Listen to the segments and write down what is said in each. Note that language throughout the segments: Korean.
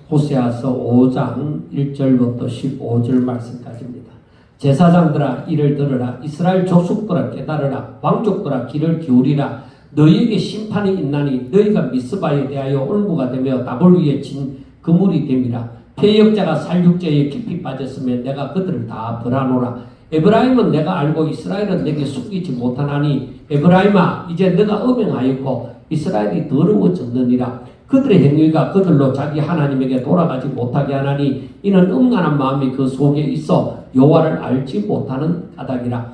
호세아서 5장 1절부터 15절 말씀까지입니다. 제사장들아 이를 들으라. 이스라엘 족속들아 깨달으라. 왕족들아 귀를 기울이라. 너희에게 심판이 있나니 너희가 미스바에 대하여 올무가 되며 나볼 위에 진 그물이 됨이라. 패역자가 살육죄에 깊이 빠졌으면 내가 그들을 다 벌하노라. 에브라임은 내가 알고 이스라엘은 내게 숨기지 못하나니 에브라임아 이제 너가 음행하였고 이스라엘이 더러워졌느니라. 그들의 행위가 그들로 자기 하나님에게 돌아가지 못하게 하나니 이는 음란한 마음이 그 속에 있어 여호와를 알지 못하는 까닭이라.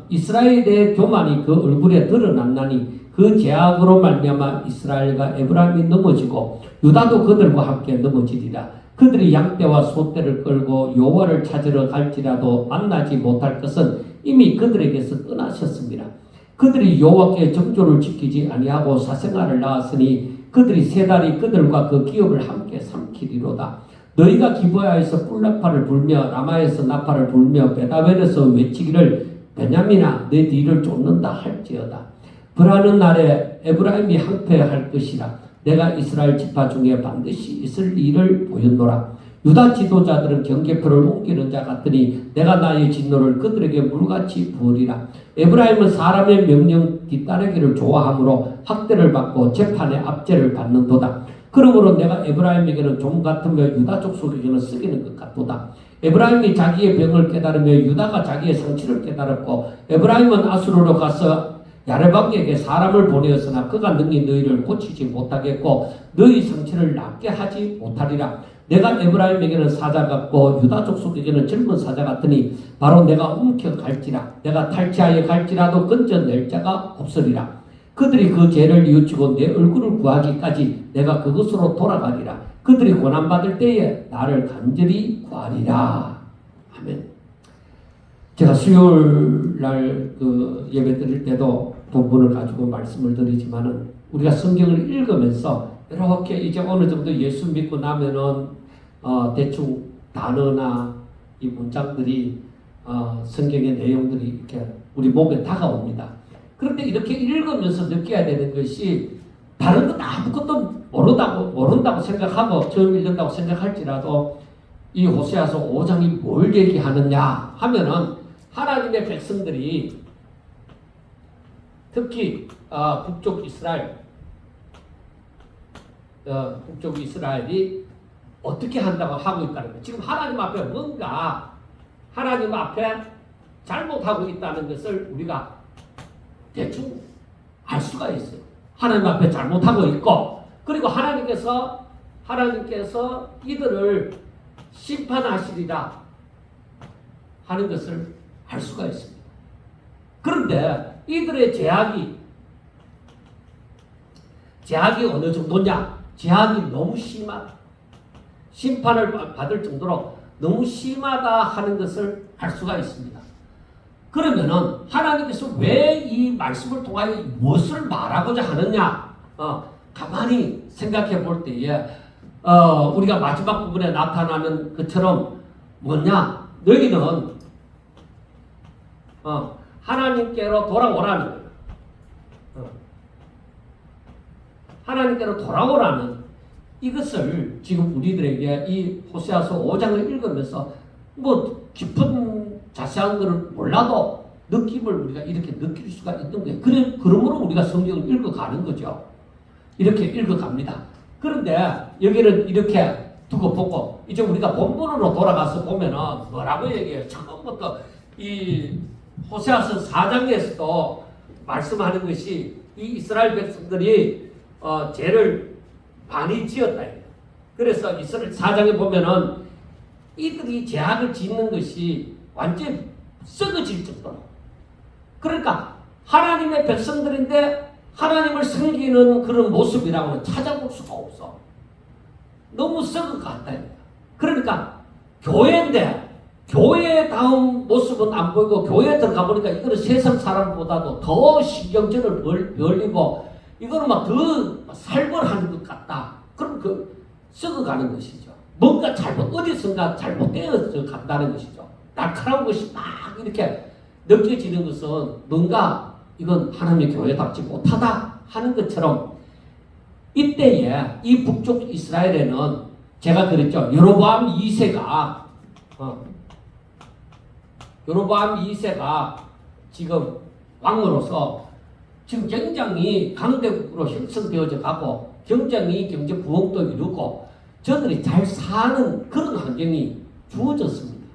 이스라엘의 교만이 그 얼굴에 드러났나니 그 죄악으로 말미암아 이스라엘과 에브라임이 넘어지고 유다도 그들과 함께 넘어지리라. 그들이 양떼와 소떼를 끌고 여호와를 찾으러 갈지라도 만나지 못할 것은 이미 그들에게서 떠나셨습니다. 그들이 여호와께 정조를 지키지 아니하고 사생활을 낳았으니 그들이 세 달이 그들과 그 기업을 함께 삼키리로다. 너희가 기브야에서 뿔나팔을 불며 라마에서 나팔을 불며 베다벨에서 외치기를 베냐민아 내 뒤를 쫓는다 할지어다. 불하는 날에 에브라임이 항폐할 것이라. 내가 이스라엘 지파 중에 반드시 있을 일을 보였노라. 유다 지도자들은 경계표를 옮기는 자 같으니 내가 나의 진노를 그들에게 물같이 부으리라. 에브라임은 사람의 명령 뒤따르기를 좋아하므로 학대를 받고 재판의 압제를 받는도다. 그러므로 내가 에브라임에게는 종 같으며 유다 족속에게는 썩이는 것 같도다. 에브라임이 자기의 병을 깨달으며 유다가 자기의 상처를 깨달았고 에브라임은 아수르로 가서 야레방에게 사람을 보내었으나 그가 능히 너희를 고치지 못하겠고 너희 상처를 낫게 하지 못하리라. 내가 에브라임에게는 사자 같고 유다 족속에게는 젊은 사자 같으니 바로 내가 움켜갈지라. 내가 탈취하여 갈지라도 건져낼 자가 없으리라. 그들이 그 죄를 뉘우치고 내 얼굴을 구하기까지 내가 그것으로 돌아가리라. 그들이 고난받을 때에 나를 간절히 구하리라. 아멘. 제가 수요일 날 그 예배 드릴 때도 본문을 가지고 말씀을 드리지만은 우리가 성경을 읽으면서 이렇게 이제 어느 정도 예수 믿고 나면은 대충 단어나 이 문장들이 성경의 내용들이 이렇게 우리 몸에 다가옵니다. 그런데 이렇게 읽으면서 느껴야 되는 것이 다른 것 아무것도 모른다고 생각하고 처음 읽는다고 생각할지라도 이 호세아서 5장이 뭘 얘기하느냐 하면은 하나님의 백성들이 특히 북쪽 이스라엘이 어떻게 한다고 하고 있다는 거예요. 지금 하나님 앞에 뭔가 하나님 앞에 잘못하고 있다는 것을 우리가 대충 알 수가 있어요. 하나님 앞에 잘못하고 있고 그리고 하나님께서 이들을 심판하시리라 하는 것을 알 수가 있습니다. 그런데 이들의 제약이 어느 정도냐? 제약이 너무 심하다. 심판을 받을 정도로 너무 심하다 하는 것을 알 수가 있습니다. 그러면은 하나님께서 왜 이 말씀을 통하여 무엇을 말하고자 하느냐? 가만히 생각해 볼 때에 우리가 마지막 부분에 나타나는 것처럼 뭐냐? 너희는 하나님께로 돌아오라는 거예요. 하나님께로 돌아오라는 이것을 지금 우리들에게 이 호세아서 5장을 읽으면서 뭐 깊은 자세한 것을 몰라도 느낌을 우리가 이렇게 느낄 수가 있는 거예요. 그러므로 우리가 성경을 읽어가는 거죠. 이렇게 읽어갑니다. 그런데 여기는 이렇게 두고 보고 이제 우리가 본문으로 돌아가서 보면은 뭐라고 얘기해요? 처음부터 이 호세아서 4장에서도 말씀하는 것이 이 이스라엘 백성들이 죄를 많이 지었다. 그래서 이스라엘 4장에 보면은 이들이 죄악을 짓는 것이 완전히 썩어질 정도로. 그러니까 하나님의 백성들인데 하나님을 섬기는 그런 모습이라고는 찾아볼 수가 없어. 너무 썩어갔다. 그러니까 교회인데 교회다운 모습은 안 보이고 교회에 들어가 보니까 이거는 세상 사람보다도 더 신경전을 벌리고 이거는 막 더 살벌하는 것 같다. 그럼 썩어가는 것이죠. 뭔가 어디선가 잘못되어서 간다는 것이죠. 날카로운 것이 막 이렇게 느껴지는 것은 뭔가 이건 하나님의 교회답지 못하다 하는 것처럼 이때에 이 북쪽 이스라엘에는 제가 그랬죠. 여로보암 2세가 여로보암 2세가 지금 왕으로서 지금 굉장히 강대국으로 형성되어져 가고 굉장히 경제 부흥도 이루고 저들이 잘 사는 그런 환경이 주어졌습니다.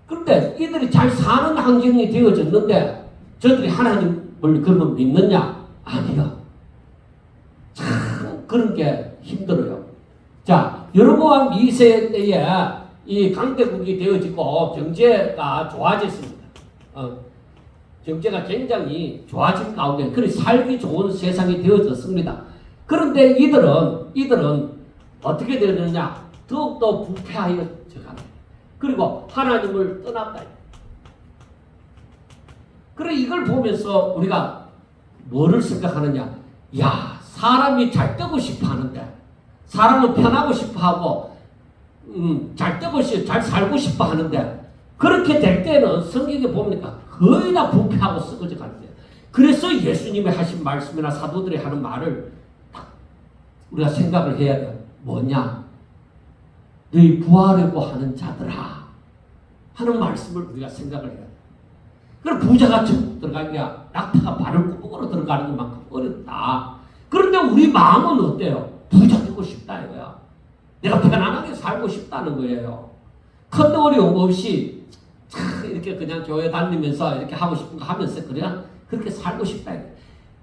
그런데 이들이 잘 사는 환경이 되어졌는데 저들이 하나님을 그러면 믿느냐? 아니요. 참 그런 게 힘들어요. 자, 여로보암 2세 때에 이 강대국이 되어지고 경제가 좋아졌습니다. 경제가 굉장히 좋아진 가운데 그리 살기 좋은 세상이 되어졌습니다. 그런데 이들은 어떻게 되느냐? 더욱더 부패하여 져가는. 그리고 하나님을 떠났다. 그래 이걸 보면서 우리가 뭐를 생각하느냐? 야, 사람이 잘 되고 싶어 하는데, 사람은 편하고 싶어 하고, 잘 되고 잘 살고 싶어 하는데, 그렇게 될 때는 성경에 보니까 거의 다 부패하고 썩어져 가는 거예요. 그래서 예수님이 하신 말씀이나 사도들이 하는 말을 우리가 생각을 해야 돼요. 뭐냐? 너희 부하려고 하는 자들아 하는 말씀을 우리가 생각을 해야 돼요. 그럼 부자가 천국 들어가기야 낙타가 바늘구멍으로 들어가는 것만큼 어렵다. 그런데 우리 마음은 어때요? 부자 되고 싶다 이거야. 내가 편안하게 살고 싶다는 거예요. 큰 어려움 없이 이렇게 그냥 교회 다니면서 이렇게 하고 싶은 거 하면서 그냥 그렇게 살고 싶다.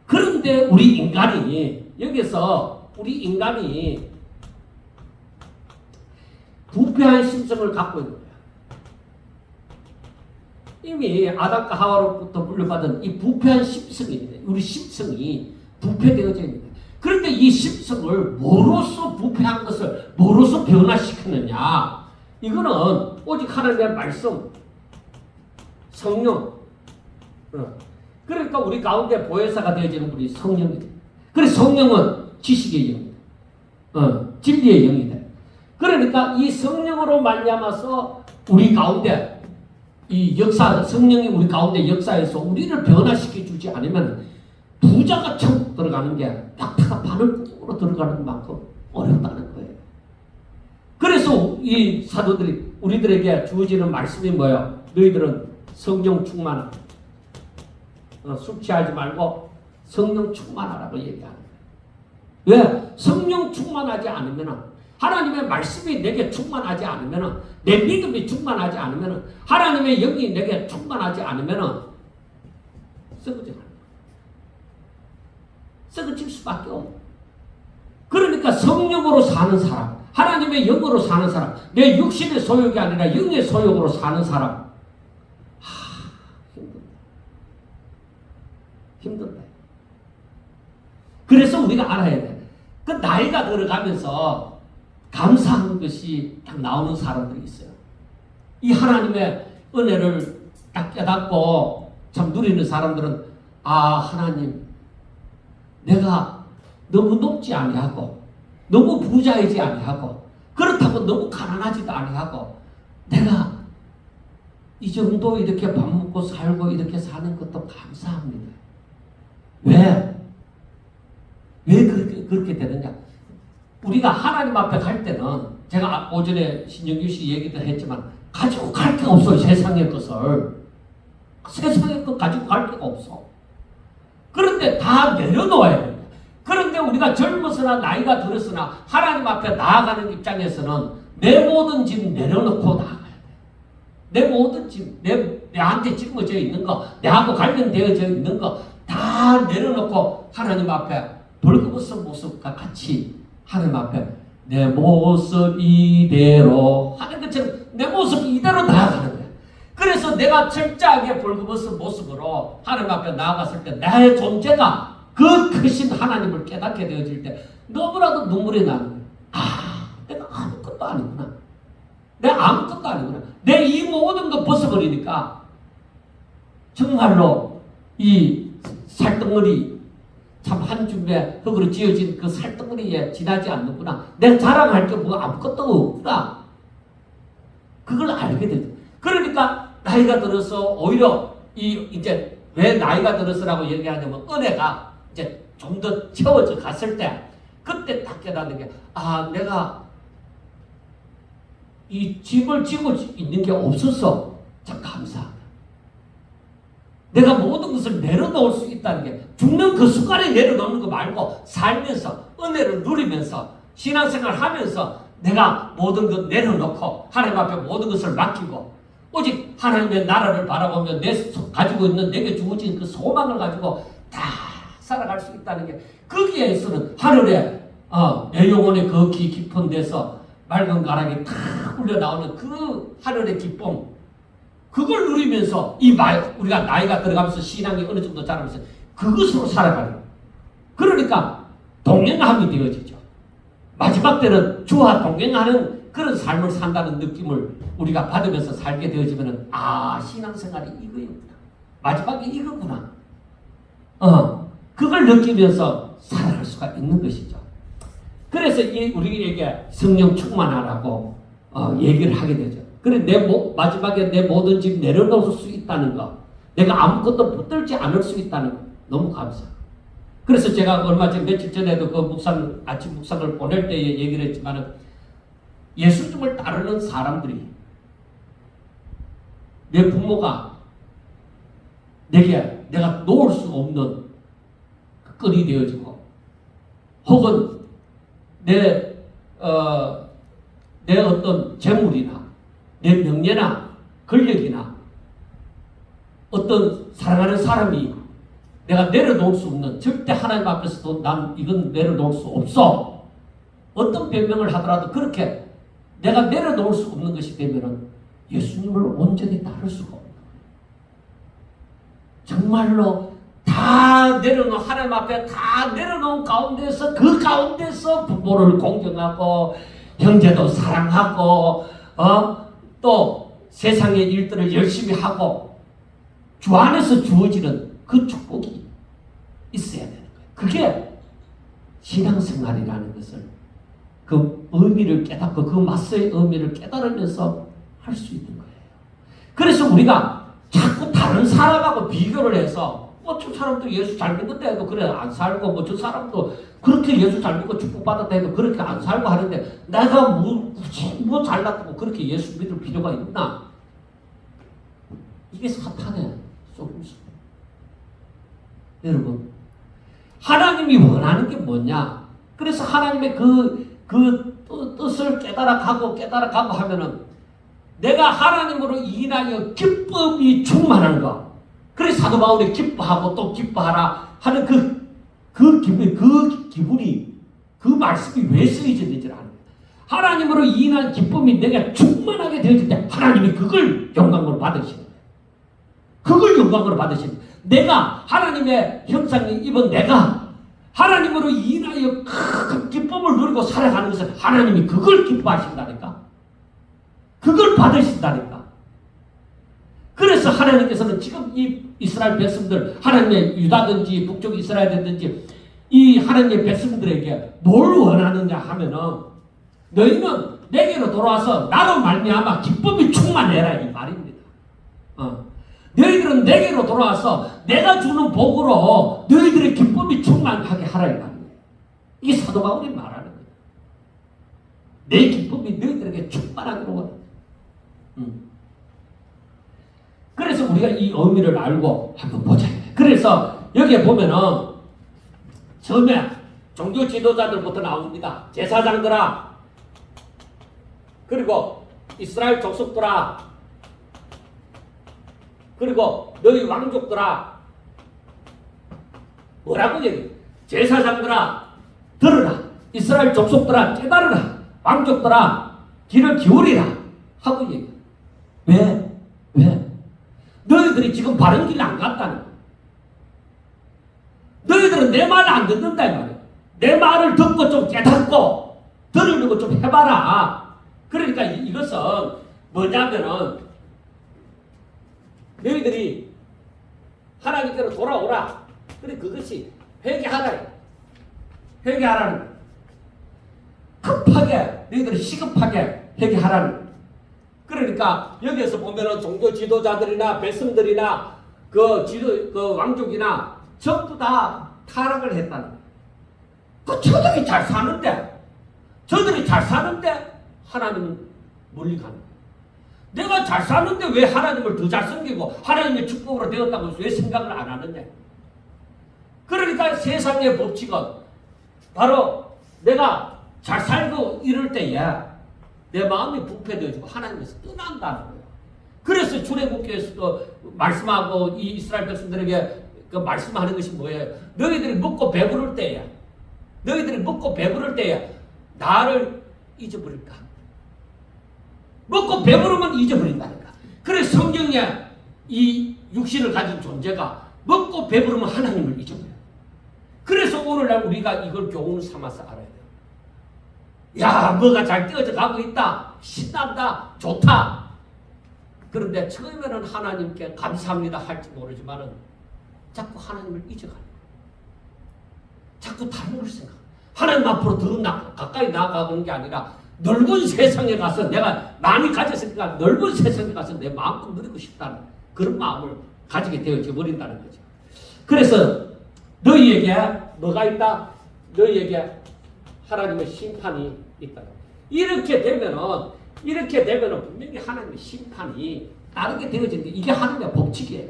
그런데 우리 인간이 여기서 우리 인간이 부패한 심성을 갖고 있는 거야. 이미 아담과 하와로부터 물려받은 이 부패한 심성이 우리 심성이 부패되어져 있는 거야. 그런데 이 심성을 뭐로서 부패한 것을 뭐로서 변화시키느냐? 이거는 오직 하나님의 말씀, 성령. 그러니까 우리 가운데 보혜사가 되어지는 분이 성령이다. 그래서 성령은 지식의 영이다. 진리의 영이다. 그러니까 이 성령으로 말미암아서 우리 가운데 이 역사, 성령이 우리 가운데 역사에서 우리를 변화시켜 주지 않으면 부자가 천국 들어가는 게 낙타가 바늘구멍으로 들어가는 만큼 어렵다는 거예요. 그래서 이 사도들이 우리들에게 주어지는 말씀이 뭐예요? 너희들은 성령 충만하라. 술 취하지 말고 성령 충만하라고 얘기하는 거예요. 왜? 성령 충만하지 않으면 하나님의 말씀이 내게 충만하지 않으면 내 믿음이 충만하지 않으면 하나님의 영이 내게 충만하지 않으면 썩어져 가는 거예요. 썩어질 수밖에 없어요. 그러니까 성령으로 사는 사람, 하나님의 영으로 사는 사람, 내 육신의 소욕이 아니라 영의 소욕으로 사는 사람, 힘든다. 그래서 우리가 알아야 돼. 그 나이가 들어가면서 감사하는 것이 딱 나오는 사람들이 있어요. 이 하나님의 은혜를 딱 깨닫고 참 누리는 사람들은 하나님 내가 너무 높지 아니하고 너무 부자이지 아니하고 그렇다고 너무 가난하지도 아니하고 내가 이 정도 이렇게 밥 먹고 살고 이렇게 사는 것도 감사합니다. 왜 그렇게 되느냐? 우리가 하나님 앞에 갈 때는 제가 오전에 신영규 씨 얘기도 했지만 가지고 갈 게 없어요. 세상의 것을. 세상의 것 가지고 갈 데가 없어. 그런데 다 내려놓아야 됩니다. 그런데 우리가 젊어서나 나이가 들었으나 하나님 앞에 나아가는 입장에서는 내 모든 짐 내려놓고 나아가야 돼. 내 모든 짐, 내한테 짊어져 있는 거, 내하고 관련되어져 있는 거 다 내려놓고 하나님 앞에 벌거벗은 모습과 같이 하나님 앞에 내 모습 이대로 하는 것처럼 내 모습 이대로 나아가는 거야. 그래서 내가 철저하게 벌거벗은 모습으로 하나님 앞에 나아갔을 때 나의 존재가 그 크신 하나님을 깨닫게 되어질 때 너무나도 눈물이 나는 거야. 내가 아무것도 아니구나. 내가 아무것도 아니구나. 내 이 모든 거 벗어버리니까 정말로 이 살덩어리 참 한 줌에 흙으로 지어진 그 살덩어리에 지나지 않는구나. 내가 자랑할 게 뭐 아무것도 없구나. 그걸 알게 되죠. 그러니까 나이가 들어서 오히려 이제 왜 나이가 들어서라고 얘기하냐면 은혜가 이제 좀 더 채워져 갔을 때 그때 딱 깨닫는 게 내가 이 집을 지고 있는 게 없어서 참 감사합니다. 내가 모든 것을 내려놓을 수 있다는 게 죽는 그 순간에 내려놓는 거 말고 살면서 은혜를 누리면서 신앙생활 하면서 내가 모든 것 내려놓고 하나님 앞에 모든 것을 맡기고 오직 하나님의 나라를 바라보며 가지고 있는 내게 주어진 그 소망을 가지고 다 살아갈 수 있다는 게 거기에서는 하늘에 내 영혼의 그 깊은 데서 맑은 가락이 탁 흘러나오는 그 하늘의 기쁨 그걸 누리면서 우리가 나이가 들어가면서 신앙이 어느 정도 자라면서 그것으로 살아가는 거예요. 그러니까 동행함이 되어지죠. 마지막 때는 주와 동행하는 그런 삶을 산다는 느낌을 우리가 받으면서 살게 되어지면 신앙생활이 이거입니다. 마지막에 이거구나. 그걸 느끼면서 살아갈 수가 있는 것이죠. 그래서 우리에게 성령 충만하라고 얘기를 하게 되죠. 그래 마지막에 내 모든 집 내려놓을 수 있다는 거, 내가 아무것도 붙들지 않을 수 있다는 거 너무 감사해요. 그래서 제가 며칠 전에도 그 아침 묵상을 보낼 때에 얘기를 했지만은 예수님을 따르는 사람들이 내 부모가 내가 놓을 수 없는 끈이 되어지고 혹은 내 어떤 재물이나 내 명예나 권력이나 어떤 사랑하는 사람이 내가 내려놓을 수 없는 절대 하나님 앞에서도 난 이건 내려놓을 수 없어. 어떤 변명을 하더라도 그렇게 내가 내려놓을 수 없는 것이 되면은 예수님을 온전히 따를 수가 없는 거예요. 정말로 다 내려놓은 하나님 앞에 다 내려놓은 가운데서 그 가운데서 부모를 공경하고 형제도 사랑하고 또 세상의 일들을 열심히 하고 주 안에서 주어지는 그 축복이 있어야 되는 거예요. 그게 신앙생활이라는 것을 그 의미를 깨닫고 그 맞서의 의미를 깨달으면서 할 수 있는 거예요. 그래서 우리가 자꾸 다른 사람하고 비교를 해서 저 사람도 예수 잘 믿는다 해도 그래 안 살고 저 사람도 그렇게 예수 잘 믿고 축복받았다 해도 그렇게 안 살고 하는데 내가 뭐 잘났다고 그렇게 예수 믿을 필요가 있나? 이게 사탄의 속임수. 여러분 하나님이 원하는 게 뭐냐? 그래서 하나님의 그 뜻을 깨달아가고 하면은 내가 하나님으로 인하여 기쁨이 충만한 거. 그래서 사도 바울이 기뻐하고 또 기뻐하라 하는 그 기분이 그 말씀이 왜 쓰여졌는지 아는 거예요. 하나님으로 인한 기쁨이 내가 충만하게 되어질 때 하나님이 그걸 영광으로 받으시는 거예요. 그걸 영광으로 받으시는 거예요. 내가 하나님의 형상을 입은 내가 하나님으로 인하여 큰 기쁨을 누리고 살아가는 것은 하나님이 그걸 기뻐하신다니까. 그걸 받으신다니까. 그래서 하나님께서는 지금 이 이스라엘 백성들, 하나님의 유다든지 북쪽 이스라엘이든지 이 하나님의 백성들에게 뭘 원하느냐 하면은 너희는 내게로 돌아와서 나로 말미암아 기쁨이 충만해라 이 말입니다. 너희들은 내게로 돌아와서 내가 주는 복으로 너희들의 기쁨이 충만하게 하라 이 말이에요. 이게 사도 바울이 말하는 거예요. 내 기쁨이 너희들에게 충만하기로 원합니다. 그래서 우리가 이 의미를 알고 한번 보자. 그래서 여기에 보면은 처음에 종교 지도자들부터 나옵니다. 제사장들아, 그리고 이스라엘 족속들아, 그리고 너희 왕족들아, 뭐라고 얘기해? 제사장들아 들으라, 이스라엘 족속들아 깨달으라, 왕족들아 귀를 기울이라 하고 얘기해. 왜? 너희들이 지금 바른 길 안 갔다는 거야. 너희들은 내 말을 안 듣는다 이 말이야. 내 말을 듣고 좀 깨닫고 들으는 거 좀 해봐라. 그러니까 이것은 뭐냐면은 너희들이 하나님께로 돌아오라. 그래 그것이 회개하라는 급하게 너희들이 시급하게 회개하라는. 그러니까 여기에서 보면은 종교 지도자들이나 백성들이나 그 왕족이나 전부 다 타락을 했다는 거예요. 저들이 잘 사는데 하나님은 멀리 가는 거예요. 내가 잘 사는데 왜 하나님을 더 잘 섬기고 하나님의 축복으로 되었다고 왜 생각을 안 하느냐. 그러니까 세상의 법칙은 바로 내가 잘 살고 이럴 때에 내 마음이 부패되어지고 하나님에서 떠난다는 거예요. 그래서 출애굽기에서도 말씀하고 이 이스라엘 백성들에게 그 말씀하는 것이 뭐예요? 너희들이 먹고 배부를 때야. 너희들이 먹고 배부를 때야 나를 잊어버릴까? 먹고 배부르면 잊어버린다니까. 그래서 성경에 이 육신을 가진 존재가 먹고 배부르면 하나님을 잊어버려요. 그래서 오늘날 우리가 이걸 교훈 삼아서 알아야 돼요. 야, 뭐가 잘 떼어져 가고 있다. 신난다. 좋다. 그런데 처음에는 하나님께 감사합니다 할지 모르지만은 자꾸 하나님을 잊어가는 거예요. 자꾸 다른 걸 생각. 하나님 앞으로 더 가까이 나아가는 게 아니라 넓은 세상에 가서 내가 많이 가졌으니까 넓은 세상에 가서 내 마음껏 누리고 싶다는 그런 마음을 가지게 되어져 버린다는 거죠. 그래서 너희에게 뭐가 있다? 너희에게 하나님의 심판이 있다. 이렇게 되면은 분명히 하나님의 심판이 따르게 되어지는데 이게 하나님의 법칙이에요.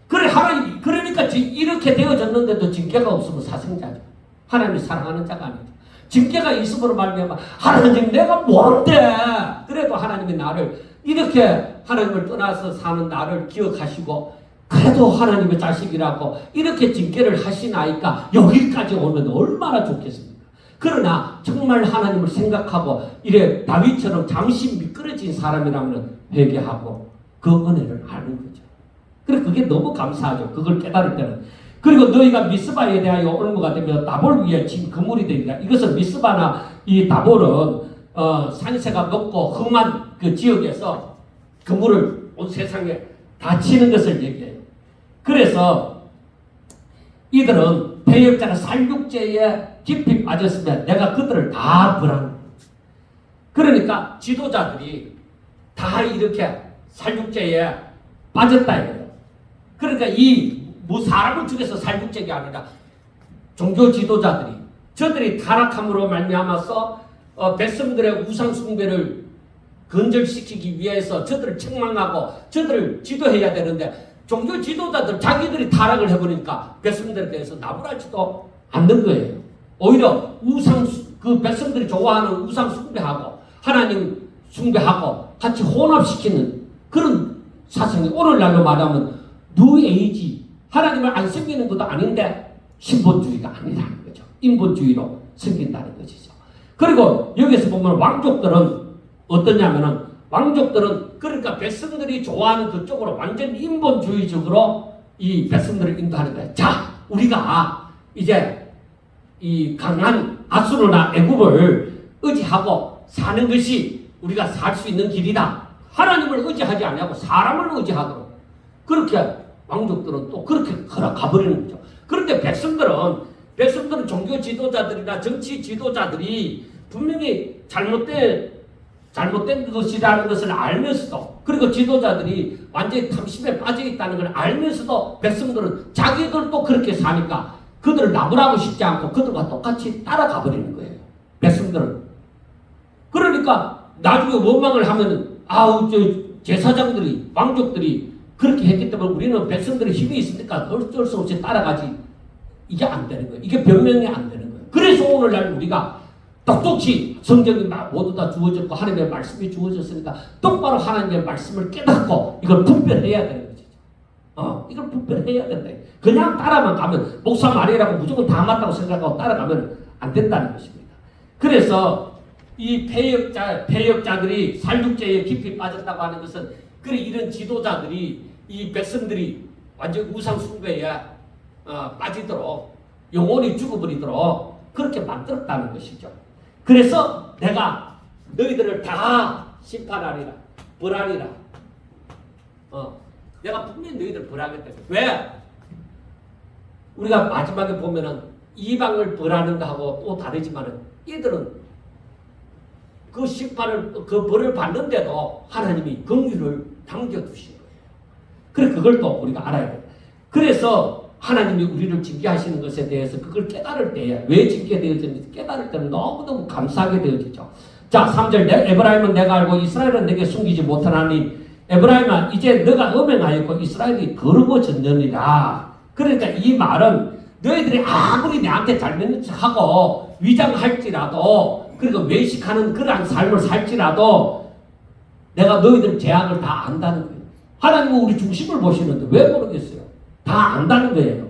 그래 하나님 그러니까 이렇게 되어졌는데도 징계가 없으면 사생자죠. 하나님이 사랑하는 자가 아니죠. 징계가 있음으로 말미암아 하나님 내가 뭔데 그래도 하나님이 나를 이렇게 하나님을 떠나서 사는 나를 기억하시고 그래도 하나님의 자식이라고 이렇게 징계를 하시나이까 여기까지 오면 얼마나 좋겠습니까? 그러나 정말 하나님을 생각하고 이래 다윗처럼 잠시 미끄러진 사람이라면 회개하고 그 은혜를 아는 거죠. 그래 그게 너무 감사하죠. 그걸 깨달을 때는. 그리고 너희가 미스바에 대하여 올무가 되며 다볼 위에 진 그물이 되리라. 이것은 미스바나 이 다볼은 산새가 먹고 험한 그 지역에서 그물을 온 세상에 다 치는 것을 얘기해요. 그래서 이들은 배역자나 살육죄에 깊이 빠졌으면 내가 그들을 다 벌하는. 그러니까 지도자들이 다 이렇게 살육죄에 빠졌다 이거예요. 그러니까 사람을 죽여서 살육죄가 아니라 종교 지도자들이 저들이 타락함으로 말미암아서 백성들의 우상 숭배를 건절시키기 위해서 저들을 책망하고 저들을 지도해야 되는데 종교 지도자들 자기들이 타락을 해버리니까 백성들에 대해서 나무라지도 않는 거예요. 오히려 그 백성들이 좋아하는 우상 숭배하고 하나님 숭배하고 같이 혼합시키는 그런 사상이 오늘날로 말하면 뉴에이지 하나님을 안 섬기는 것도 아닌데 신본주의가 아니라는 거죠. 인본주의로 섬긴다는 것이죠. 그리고 여기서 보면 왕족들은 어떠냐면은 왕족들은 그러니까 백성들이 좋아하는 그쪽으로 완전 인본주의적으로 이 백성들을 인도하는 거예요. 자, 우리가 이제 이 강한 아수르나 애굽을 의지하고 사는 것이 우리가 살 수 있는 길이다. 하나님을 의지하지 아니하고 사람을 의지하도록 그렇게 왕족들은 또 그렇게 가버리는 거죠. 그런데 백성들은 종교 지도자들이나 정치 지도자들이 분명히 잘못된 것이라는 것을 알면서도 그리고 지도자들이 완전히 탐심에 빠져 있다는 걸 알면서도 백성들은 자기들도 그렇게 사니까 그들을 나무라고 싶지 않고 그들과 똑같이 따라가 버리는 거예요. 백성들은. 그러니까 나중에 원망을 하면은 제사장들이 왕족들이 그렇게 했기 때문에 우리는 백성들의 힘이 있으니까 어쩔 수 없이 따라가지. 이게 안 되는 거예요. 이게 변명이 안 되는 거예요. 그래서 오늘날 우리가 똑똑히 성경이 모두 다 주어졌고 하나님의 말씀이 주어졌으니까 똑바로 하나님의 말씀을 깨닫고 이걸 분별해야 되는 거죠. 이걸 분별해야 된다. 그냥 따라만 가면 목사 말이라고 무조건 다 맞다고 생각하고 따라가면 안 된다는 것입니다. 그래서 이 패역자들이 살육죄에 깊이 빠졌다고 하는 것은 그래 이런 지도자들이 이 백성들이 완전 우상 숭배에 빠지도록 영혼이 죽어버리도록 그렇게 만들었다는 것이죠. 그래서 내가 너희들을 다 심판하리라 벌하리라. 내가 분명히 너희들 벌하겠다. 왜? 우리가 마지막에 보면은 이방을 벌하는 거하고 또 다르지만은 이들은 그 심판을 그 벌을 받는데도 하나님이 긍휼을 당겨두신 거예요. 그래 그걸 또 우리가 알아야 돼요. 그래서 하나님이 우리를 징계하시는 것에 대해서 그걸 깨달을 때에 왜 징계되어지는지 깨달을 때는 너무너무 감사하게 되어지죠. 자, 3절 에브라임은 내가 알고 이스라엘은 내게 숨기지 못하나니 에브라임아 이제 너가 음행하였고 이스라엘이 거룩어졌느니라. 그러니까 이 말은 너희들이 아무리 내한테 잘 믿는 척하고 위장할지라도 그리고 외식하는 그러한 삶을 살지라도 내가 너희들 죄악을 다 안다는 거예요. 하나님은 우리 중심을 보시는데 왜 모르겠어요? 다 안다는 거예요.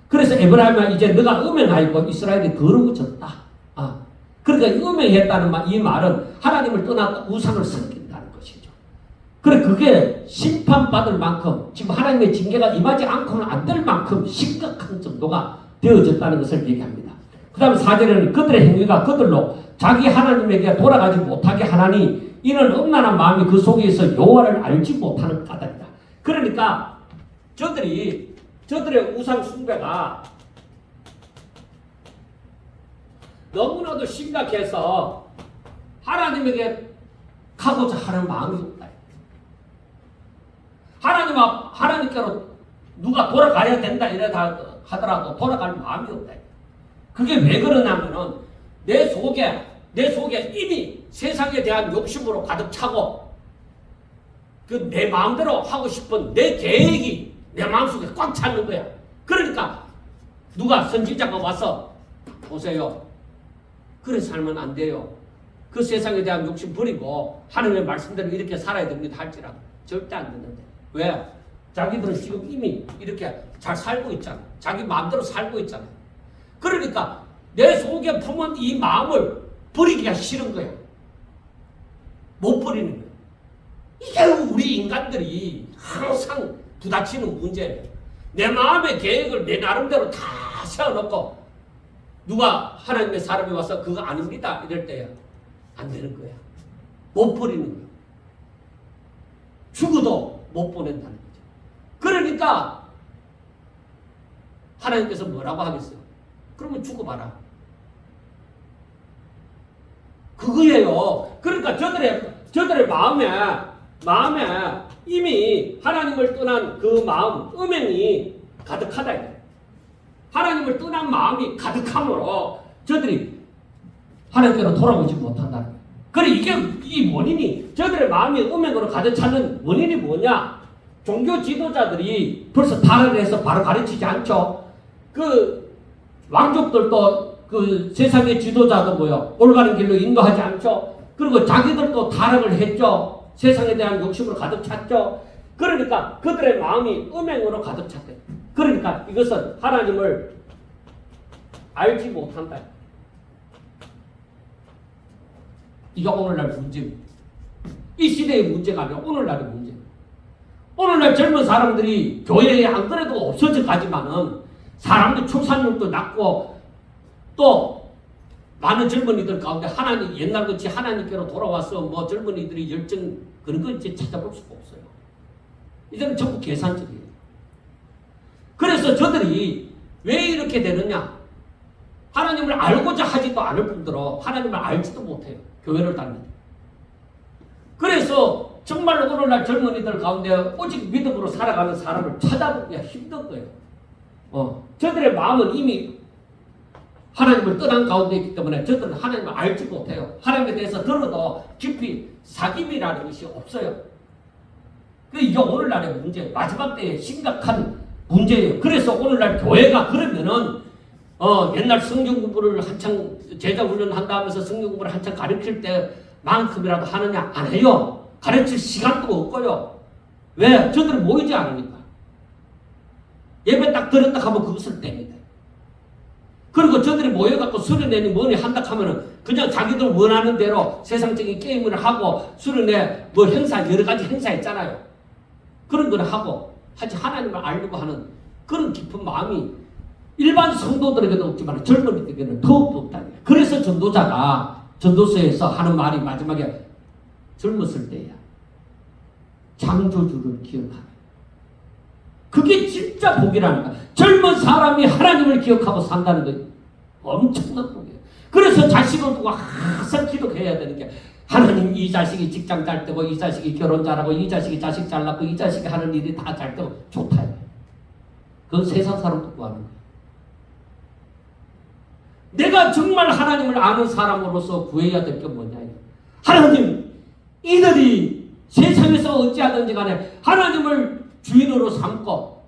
그래서 에브라임아 이제 너가 음행하였고 이스라엘이 거룩어졌다. 그러니까 음행했다는 이 말은 하나님을 떠나 우상을 섬긴다는 것이죠. 그래 그게 심판받을 만큼 지금 하나님의 징계가 임하지 않고는 안 될 만큼 심각한 정도가 되어졌다는 것을 얘기합니다. 그 다음 4절에는 그들의 행위가 그들로 자기 하나님에게 돌아가지 못하게 하나니 이는 음란한 마음이 그 속에서 여호와를 알지 못하는 까닭이다. 그러니까 저들의 우상 숭배가 너무나도 심각해서 하나님에게 가고자 하는 마음이 없다. 하나님께로 누가 돌아가야 된다 이러다 하더라도 돌아갈 마음이 없다. 그게 왜 그러냐면은 내 속에 이미 세상에 대한 욕심으로 가득 차고 그 내 마음대로 하고 싶은 내 계획이 내 마음속에 꽉 차는 거야. 그러니까 누가 선지자가 와서 보세요. 그래 살면 안 돼요. 그 세상에 대한 욕심 버리고 하나님의 말씀대로 이렇게 살아야 됩니다 할지라도 절대 안 되는데. 왜? 자기들은 지금 이미 이렇게 잘 살고 있잖아. 자기 마음대로 살고 있잖아. 그러니까 내 속에 품은 이 마음을 버리기가 싫은 거야. 못 버리는 거야. 이게 우리 인간들이 항상 부딪히는 문제예요. 내 마음의 계획을 내 나름대로 다 세워놓고 누가 하나님의 사람이 와서 그거 아닙니다 이럴 때야 안 되는 거야. 못 버리는 거야. 죽어도 못 보낸다는 거죠. 그러니까 하나님께서 뭐라고 하겠어요? 그러면 죽어봐라. 그거예요. 그러니까 저들의 마음에 이미 하나님을 떠난 그 마음, 음행이 가득하다. 하나님을 떠난 마음이 가득함으로 저들이 하나님께로 돌아오지 못한다. 그래 이 원인이 저들의 마음이 음행으로 가득 차는 원인이 뭐냐? 종교 지도자들이 벌써 타락해서 바로 가르치지 않죠. 그 왕족들도 그 세상의 지도자도 올바른 길로 인도하지 않죠. 그리고 자기들도 타락을 했죠. 세상에 대한 욕심으로 가득 찼죠. 그러니까 그들의 마음이 음행으로 가득 찼대. 그러니까 이것은 하나님을 알지 못한다. 이게 오늘날 문제입니다. 이 시대의 문제가 아니라 오늘날의 문제입니다. 오늘날 젊은 사람들이 교회에 안 그래도 없어져 가지만은 사람들 출산율도 낮고 또 많은 젊은이들 가운데 하나님 옛날같이 하나님께로 돌아와서 젊은이들이 열정 그런 거 이제 찾아볼 수가 없어요. 이제는 전부 계산적이에요. 그래서 저들이 왜 이렇게 되느냐? 하나님을 알고자 하지도 않을 뿐더러 하나님을 알지도 못해요. 교회를 다니는. 그래서 정말 오늘날 젊은이들 가운데 오직 믿음으로 살아가는 사람을 찾아보기가 힘든 거예요. 저들의 마음은 이미 하나님을 떠난 가운데 있기 때문에 저들은 하나님을 알지 못해요. 하나님에 대해서 들어도 깊이 사귐이라는 것이 없어요. 이게 오늘날의 문제, 마지막 때의 심각한 문제예요. 그래서 오늘날 교회가 그러면은 옛날 성경 공부를 한창 제자 훈련한다 하면서 성경 공부를 한창 가르칠 때만큼이라도 하느냐? 안 해요. 가르칠 시간도 없고요. 왜? 저들은 모이지 않으니까. 예배 딱 들었다 하면 그것을 뗍니다. 그리고 저들이 모여갖고 수련회니 뭐니 한다 하면은 그냥 자기들 원하는 대로 세상적인 게임을 하고 수련회 행사 여러 가지 행사 있잖아요. 그런 걸 하고 하지 하나님을 알려고 하는 그런 깊은 마음이 일반 성도들에게도 없지만 젊은이들에게는 더욱더 없다. 그래서 전도자가 전도서에서 하는 말이 마지막에 젊었을 때야 창조주를 기억하라. 그게 진짜 복이라는 거야. 젊은 사람이 하나님을 기억하고 산다는 거 엄청난 복이에요. 그래서 자식을 두고 항상 기도해야 되는 게 하나님 이 자식이 직장 잘 되고 이 자식이 결혼 잘하고 이 자식이 자식 잘 낳고 이 자식이 하는 일이 다 잘 되고 좋다. 그건 세상 사람도 구하는 거야. 내가 정말 하나님을 아는 사람으로서 구해야 될 게 뭐냐. 하나님, 이들이 세상에서 어찌하든지 간에 하나님을 주인으로 삼고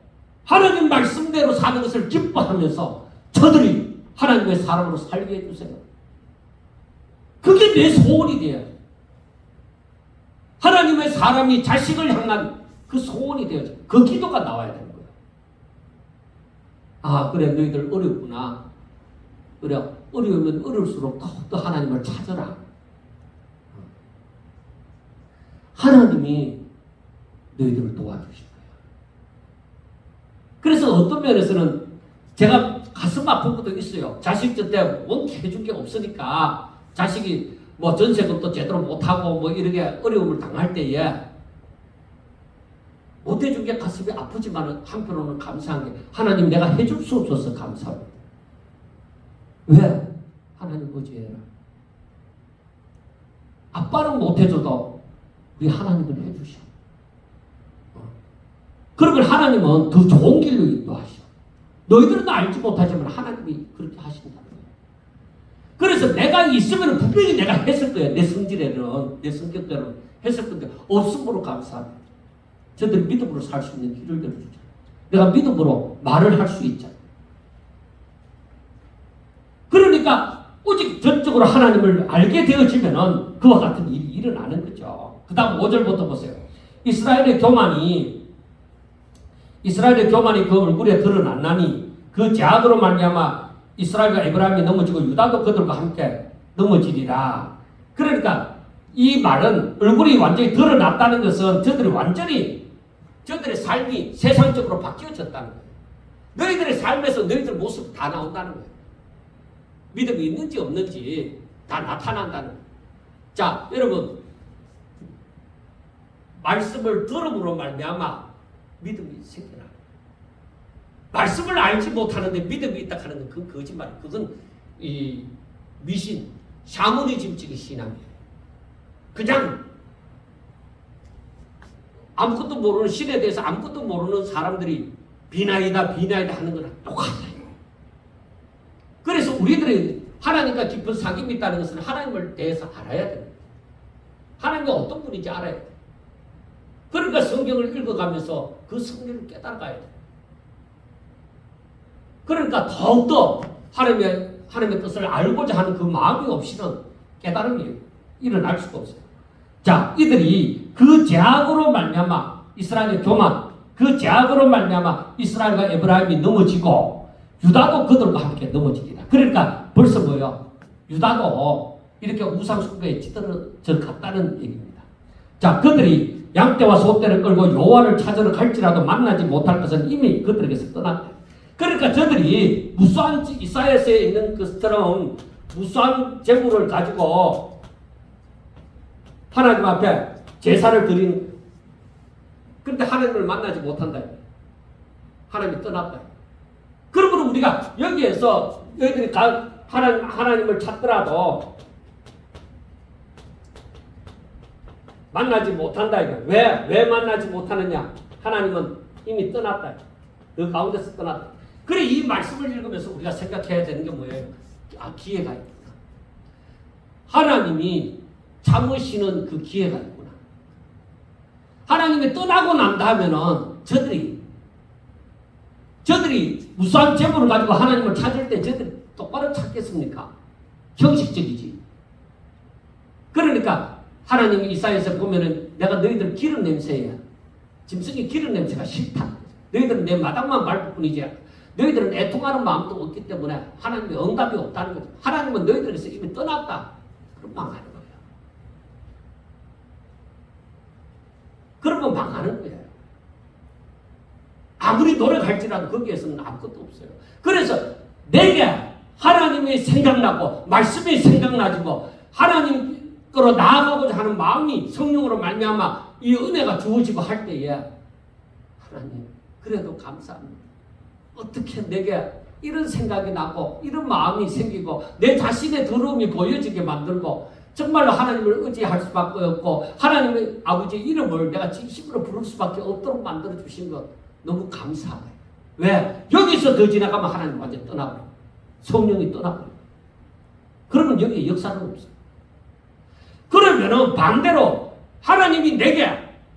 하나님 말씀대로 사는 것을 기뻐하면서 저들이 하나님의 사람으로 살게 해주세요. 그게 내 소원이 돼요. 하나님의 사람이 자식을 향한 그 소원이 되어져. 그 기도가 나와야 되는 거예요. 아, 그래, 너희들 어렵구나. 그래, 어려우면 어려울수록 더 하나님을 찾아라. 하나님이 너희들을 도와주실 거예요. 그래서 어떤 면에서는 제가 가슴 아픈 것도 있어요. 자식 때 원체 해준 게 없으니까 자식이 뭐 전세금도 제대로 못하고 뭐 이렇게 어려움을 당할 때에 못해준 게 가슴이 아프지만 한편으로는 감사한 게 하나님 내가 해줄 수 없어서 감사합니다. 왜? 하나님 어지해라. 아빠는 못해줘도 우리 하나님은 해주셔. 그러면 하나님은 더 좋은 길로 인도하셔. 너희들은 알지 못하지만 하나님이 그렇게 하신다. 그래서 내가 있으면 분명히 내가 했을 거야. 내 성질에는, 내 성격대로는 했을 건데 없음으로 감사합니다. 저들이 믿음으로 살 수 있는 길을 열어주죠. 내가 믿음으로 말을 할 수 있잖아. 그러니까 오직 전적으로 하나님을 알게 되어지면은 그와 같은 일이 일어나는 거죠. 그 다음 5절부터 보세요. 이스라엘의 교만이 그 얼굴에 드러났나니 그 제약으로 말미암아 이스라엘과 에브라임이 넘어지고 유다도 그들과 함께 넘어지리라. 그러니까 이 말은 얼굴이 완전히 드러났다는 것은 저들의 삶이 세상적으로 바뀌어졌다는 거예요. 너희들의 삶에서 너희들 모습 다 나온다는 거예요. 믿음이 있는지 없는지 다 나타난다는 거예요. 자, 여러분, 말씀을 들음으로 말미암아 믿음이 생겨나. 말씀을 알지 못하는데 믿음이 있다 하는 건 그건 거짓말이에요. 그건 이 미신, 샤머니즘적인 신앙이에요. 그냥 아무것도 모르는 신에 대해서 아무것도 모르는 사람들이 비나이다 하는 거랑 똑같아요. 그래서 우리들이 하나님과 깊은 사귐이 있다는 것은 하나님을 대해서 알아야 돼요. 하나님이 어떤 분인지 알아야 돼요. 그러니까 성경을 읽어가면서 그 성경을 깨달아가야 돼요. 그러니까 더욱더 하나님의 뜻을 알고자 하는 그 마음이 없이는 깨달음이 일어날 수가 없어요. 자, 이들이 그 제약으로 말미암아 이스라엘의 교만, 그 제약으로 말미암아 이스라엘과 에브라임이 넘어지고 유다도 그들과 함께 넘어지리라. 그러니까 벌써 뭐요? 유다도 이렇게 우상 숭배에 찌들어져 갔다는 얘기입니다. 자, 그들이 양떼와 소떼를 끌고 여호와를 찾으러 갈지라도 만나지 못할 것은 이미 그들에게서 떠났다. 그러니까 저들이 무수한 이사야서에 있는 것처럼 무수한 재물을 가지고 하나님 앞에 제사를 드리는, 그런데 하나님을 만나지 못한다. 하나님이 떠났다. 그러므로 우리가 여기에서 너희들이 하나님을 찾더라도 만나지 못한다. 왜 만나지 못하느냐? 하나님은 이미 떠났다. 그 가운데서 떠났다. 그래, 이 말씀을 읽으면서 우리가 생각해야 되는 게 뭐예요? 아, 기회가 있구나. 하나님이 참으시는 그 기회가 있구나. 하나님이 떠나고 난다 하면은 저들이 무수한 재물을 가지고 하나님을 찾을 때 저들이 똑바로 찾겠습니까? 형식적이지. 그러니까 하나님이 이사야에서 보면은 내가 너희들 기름 냄새야. 짐승이 기름 냄새가 싫다. 너희들은 내 마당만 밟을 뿐이지. 너희들은 애통하는 마음도 없기 때문에 하나님의 응답이 없다는 거죠. 하나님은 너희들에게서 이미 떠났다. 그럼 망하는 거예요. 그러면 망하는 거예요. 아무리 노력할지라도 거기에서는 아무것도 없어요. 그래서 내게 하나님이 생각나고 말씀이 생각나지 뭐 하나님께로 나아가고자 하는 마음이 성령으로 말미암아 이 은혜가 주어지고 할 때에 하나님 그래도 감사합니다. 어떻게 내게 이런 생각이 나고 이런 마음이 생기고 내 자신의 더러움이 보여지게 만들고 정말로 하나님을 의지할 수밖에 없고 하나님의 아버지 이름을 내가 진심으로 부를 수밖에 없도록 만들어 주신 것 너무 감사해요. 왜? 여기서 더 지나가면 하나님 완전 떠나버려. 성령이 떠나버려. 그러면 여기에 역사는 없어요. 그러면은 반대로 하나님이 내게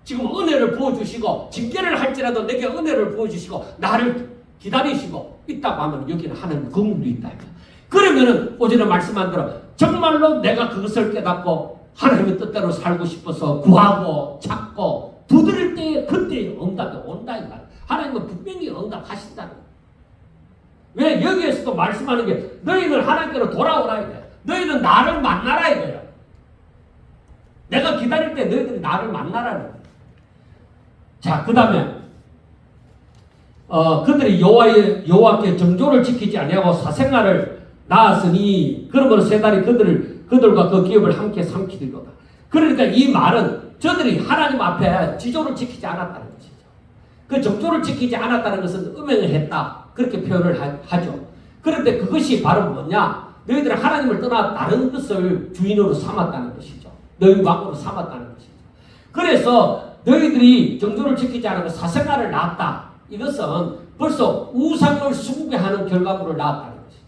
지금 은혜를 부어주시고 징계를 할지라도 내게 은혜를 부어주시고 나를 기다리시고 있다고 하면 여기는 하나님 긍휼이 있다. 그러면은 오전에 말씀한 대로 정말로 내가 그것을 깨닫고 하나님의 뜻대로 살고 싶어서 구하고 찾고 두드릴 때에 그때 응답이 온다 이 말. 하나님은 분명히 응답하신다는 거예요. 왜 여기에서도 말씀하는 게 너희는 하나님께로 돌아오라 이거예요. 너희는 나를 만나라 이거예요. 내가 기다릴 때 너희들이 나를 만나라는 거예요. 자, 그 다음에 그들이 여호와께 정조를 지키지 아니하고 사생활을 낳았으니 그러므로 세 달이 그들과 그 기업을 함께 삼키리로다. 그러니까 이 말은 저들이 하나님 앞에 지조를 지키지 않았다는 것이죠. 그 정조를 지키지 않았다는 것은 음행을 했다. 그렇게 표현을 하죠. 그런데 그것이 바로 뭐냐? 너희들은 하나님을 떠나 다른 것을 주인으로 삼았다는 것이죠. 너희 왕으로 삼았다는 것이죠. 그래서 너희들이 정조를 지키지 않고 사생활을 낳았다. 이것은 벌써 우상을 숭배하는 결과물을 낳았다는 것이죠.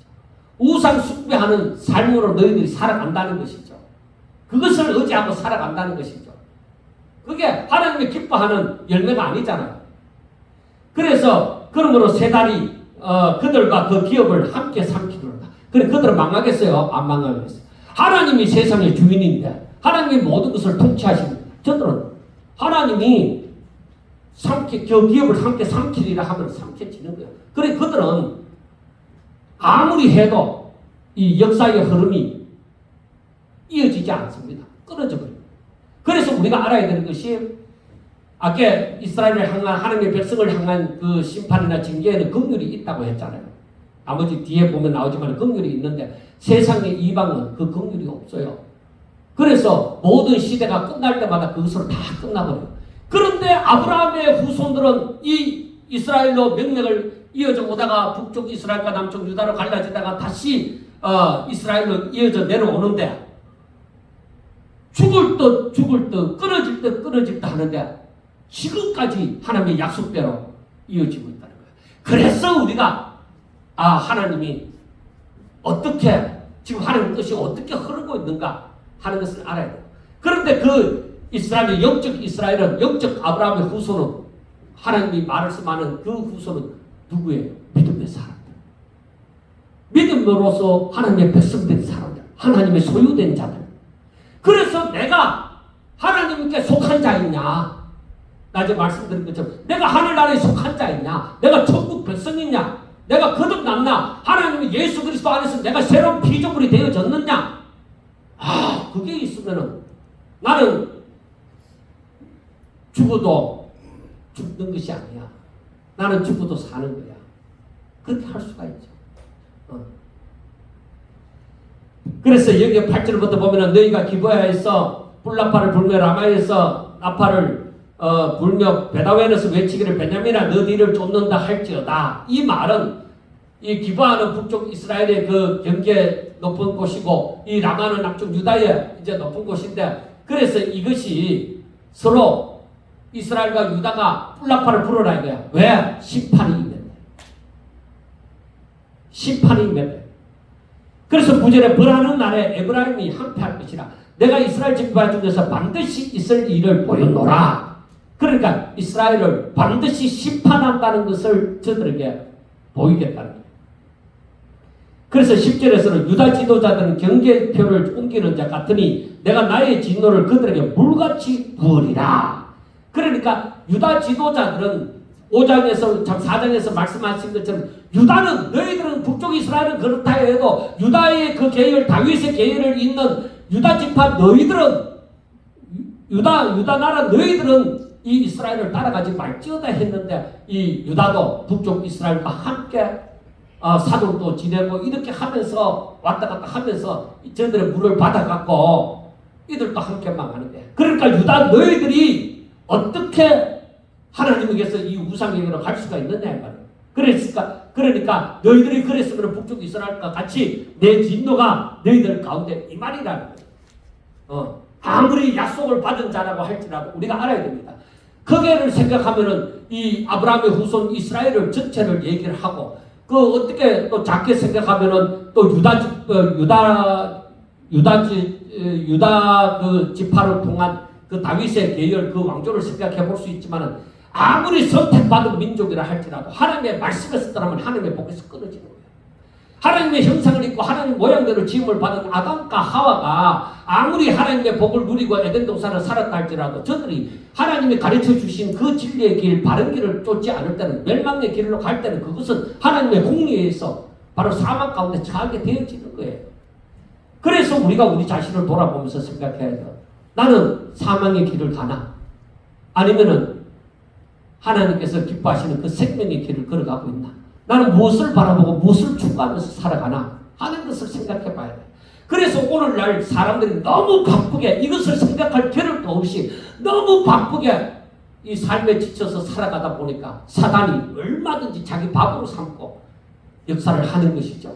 우상 숭배하는 삶으로 너희들이 살아간다는 것이죠. 그것을 의지하고 살아간다는 것이죠. 그게 하나님이 기뻐하는 열매가 아니잖아요. 그래서 그러므로 세 달이 그들과 그 기업을 함께 삼키리로다. 그래 그들은 망하겠어요? 안 망하겠어요? 하나님이 세상의 주인인데 하나님이 모든 것을 통치하십니다. 저들은 하나님이 그 기업을 함께 삼키리라 하면 삼켜지는 거예요. 그래 그들은 아무리 해도 이 역사의 흐름이 이어지지 않습니다. 끊어져 버려요. 그래서 우리가 알아야 되는 것이 아까 이스라엘을 향한 하나님의 백성을 향한 그 심판이나 징계에는 긍휼이 있다고 했잖아요. 나머지 뒤에 보면 나오지만 긍휼이 있는데 세상의 이방은 그 긍휼이 없어요. 그래서 모든 시대가 끝날 때마다 그것으로 다 끝나버려요. 그런데 아브라함의 후손들은 이 이스라엘로 명령을 이어져 오다가 북쪽 이스라엘과 남쪽 유다로 갈라지다가 다시 이스라엘로 이어져 내려오는데 죽을 듯 끊어질 듯 하는데 지금까지 하나님의 약속대로 이어지고 있다는 거예요. 그래서 우리가 하나님이 어떻게 지금 하나님의 뜻이 어떻게 흐르고 있는가 하는 것을 알아야 돼요. 그런데 그 이스라엘의 영적 이스라엘은 영적 아브라함의 후손은 하나님이 말씀하는 그 후손은 누구예요? 믿음의 사람들. 믿음으로서 하나님의 백성된 사람들. 하나님의 소유된 자들. 그래서 내가 하나님께 속한 자이냐? 낮에 말씀드린 것처럼 내가 하늘나라에 속한 자이냐? 내가 천국 백성이냐? 내가 거듭났나? 하나님이 예수 그리스도 안에서 내가 새로운 피조물이 되어졌느냐? 그게 있으면은 나는 죽어도 죽는 것이 아니야. 나는 죽어도 사는 거야. 그렇게 할 수가 있죠. 그래서 여기 8절부터 보면은 너희가 기브야에서 뿔나파를 불며 라마에서 나파를 불며 베다웬에서 외치기를 베냐민아 너 뒤를 쫓는다 할지어다. 이 말은 이 기브야는 북쪽 이스라엘의 그 경계 높은 곳이고 이 라마는 남쪽 유다의 이제 높은 곳인데 그래서 이것이 서로 이스라엘과 유다가 뿔나파를 불어라 이거야. 왜? 심판이 임했네. 심판이 임했네. 그래서 9절에 벌하는 날에 에브라임이 항폐할 것이라. 내가 이스라엘 지파 중에서 반드시 있을 일을 보였노라. 그러니까 이스라엘을 반드시 심판한다는 것을 저들에게 보이겠다는 거예요. 그래서 10절에서는 유다 지도자들은 경계표를 옮기는 자 같으니 내가 나의 진노를 그들에게 물같이 부으리라. 그러니까 유다 지도자들은 5장에서 4장에서 말씀하신 것처럼 유다는 너희들은 북쪽 이스라엘은 그렇다 해도 유다의 그 계열 다윗의 계열을 잇는 유다 지파 너희들은 유다 나라 너희들은 이 이스라엘을 따라가지 말지어다 했는데 이 유다도 북쪽 이스라엘과 함께 사돈도 지내고 이렇게 하면서 왔다 갔다 하면서 저들의 물을 받아갖고 이들도 함께 망하는데 그러니까 유다 너희들이 어떻게 하나님에게서 이 우상에게로 갈 수가 있느냐 이 말이에요. 그러니까 너희들이 그랬으면 북쪽 이스라엘과 같이 내 진노가 너희들 가운데 이 말이라는 거예요. 아무리 약속을 받은 자라고 할지라도 우리가 알아야 됩니다. 거기를 생각하면은 이 아브라함의 후손 이스라엘을 전체를 얘기를 하고 그 어떻게 또 작게 생각하면은 또 유다 그 지파를 통한 그 다윗의 계열 그 왕조를 생각해 볼 수 있지만은 아무리 선택받은 민족이라 할지라도 하나님의 말씀에서 떠나면 하나님의 복에서 끊어지는 거예요. 하나님의 형상을 입고 하나님 모양대로 지음을 받은 아담과 하와가 아무리 하나님의 복을 누리고 에덴 동산을 살았다 할지라도 저들이 하나님이 가르쳐 주신 그 진리의 길, 바른 길을 쫓지 않을 때는, 멸망의 길로 갈 때는 그것은 하나님의 공의에 의해서 바로 사망 가운데 처하게 되어지는 거예요. 그래서 우리가 우리 자신을 돌아보면서 생각해야 돼요. 나는 사망의 길을 가나? 아니면은 하나님께서 기뻐하시는 그 생명의 길을 걸어가고 있나? 나는 무엇을 바라보고 무엇을 추구하면서 살아가나 하는 것을 생각해 봐야 돼. 그래서 오늘날 사람들이 너무 바쁘게 이것을 생각할 겨를도 없이 너무 바쁘게 이 삶에 지쳐서 살아가다 보니까 사단이 얼마든지 자기 밥으로 삼고 역사를 하는 것이죠.